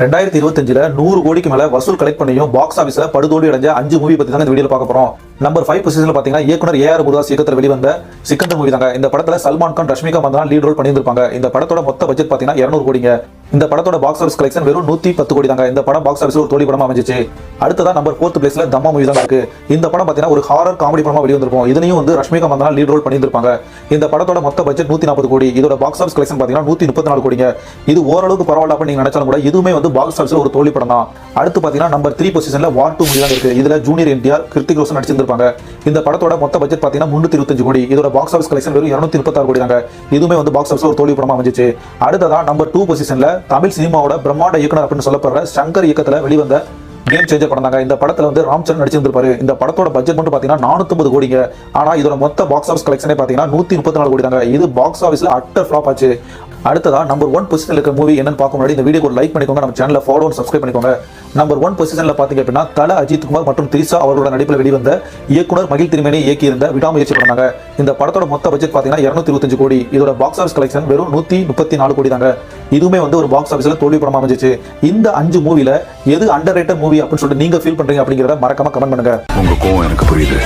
2025 100 கோடிக்கு மேல வசூல் கலெக்ட் பண்ணியும் பாக்ஸ் ஆபீஸ்ல படுதோல்வி அடைஞ்ச 5 மூவி பத்தி தான் இந்த வீடியோல பார்க்க போறோம். நம்பர் 5 பொசிஷன்ல பாத்தீங்கன்னா இயக்குனர் ஏஆர் முருகதாஸ் இயக்கத்துல வெளிவந்த சிக்கந்தர் மூவி தாங்க. இந்த படத்துல சல்மான் கான், ரஷ்மிகா மந்தனா லீட் ரோல் பண்ணியிருப்பாங்க. இந்த படத்தோட மொத்த பட்ஜெட் பாத்தீங்கன்னா 200 கோடிங்க. இந்த படத்தோட பாக்ஸ் ஆபீஸ் கலெக்ஷன் வெறும் 110 கோடி தாங்க. இந்த படம் பாக்ஸ் ஆபீஸ்ல ஒரு தோல்வி படமா அமைஞ்சிச்சு. அடுத்ததா நம்பர் 4th பிளேஸ்ல தம்மா மூவி தான் இருக்கு. இந்த படம் பாத்தீங்கன்னா ஒரு ஹாரர் காமெடி படமா வெளிவந்திருக்கும். இதுலயும் வந்து ரஷ்மிகா மந்தனா லீட் ரோல் பண்ணியிருப்பாங்க. இந்த படத்தோட மொத்த பட்ஜெட் 140 கோடி. இதோட பாக்ஸ் ஆபீஸ் கலெக்ஷன் பாத்தீங்கன்னா 134 கோடிங்க. இது ஓரளவுக்கு பரவாயில்ல அப்படின்னு நீங்க நினைச்சாலும் கூட இதுவுமே வந்து பாக்ஸ் ஆபீஸ்ல ஒரு தோல்வி படம் தான். அடுத்து பாத்தீங்கன்னா நம்பர் 3 பொசிஷன்ல வார் 2 மூவி தான் இருக்கு. இதுல ஜூனியர் என்டிஆர், கிருத்திக் ரோஷன் நடிச்சிருப்பாங்க. இந்த படத்தோட மொத்த பட்ஜெட் பாத்தீங்கன்னா 325 கோடி. இதோட பாக்ஸ் ஆபீஸ் கலெக்ஷன் வெறும் 236 கோடி தாங்க. இதுவுமே வந்து பாக்ஸ் ஆபீஸ்ல ஒரு தோல்வி படமா அமைஞ்சிச்சு. அடுத்ததா நம்பர் 2 பொசிஷன்ல தமிழ் சினிமாவோட பிரம்மாண்ட இயக்குனர் அப்படின்னு சொல்லப்படுற சங்கர் இயக்கத்துல வெளிவந்த கேம் சேஞ்சர் படம் தாங்க. இந்த படத்துல வந்து ராம் சரண் நடிச்சிருப்பாரு. இந்த படத்தோட பட்ஜெட் மட்டும் பாத்தீங்கன்னா 450 கோடிங்க. ஆனா இதோட மொத்த பாக்ஸ் ஆபீஸ் கலெக்ஷனே பாத்தீங்கன்னா 134 கோடி தாங்க. இது பாக்ஸ் ஆபீஸ்ல அட்டர் ஃபிளாப் ஆச்சு. அடுத்ததா நம்பர் 1 பொசிஷன்ல இருக்க மூவி என்னன்னு பார்க்க முன்னாடி இந்த வீடியோக்கு ஒரு லைக் பண்ணிக்கோங்க, நம்ம சேனலை ஃபாலோ அண்ட் சப்ஸ்கிரைப் பண்ணிக்கோங்க. நம்பர் 1 பொசிஷன்ல பாத்தீங்க அப்படின்னா தல அஜித் குமார் மற்றும் திரிஷா அவர்களோட நடிப்பில் வெளிவந்த இயக்குனர் மகிழ் திருமேனி இயக்கியிருந்த விடாமுயற்சி படம். இந்த படத்தோட மொத்த பட்ஜெட் பாத்தீங்கன்னா 225 கோடி. இதோட பாக்ஸ் ஆபீஸ் கலெக்ஷன் வெறும் 134 கோடி தாங்க. இதுவுமே வந்து ஒரு பாக்ஸ் ஆபீஸ்ல தோல்வி படமா அமைஞ்சிச்சு. இந்த 5 மூவில எது அண்டர் ரேட்டட் மூவி அப்படின்னு சொல்லிட்டு நீங்க ஃபீல் பண்றீங்க அப்படிங்கறத மறக்காம கமெண்ட் பண்ணுங்க. உங்க கோவம் எனக்கு புரியுது.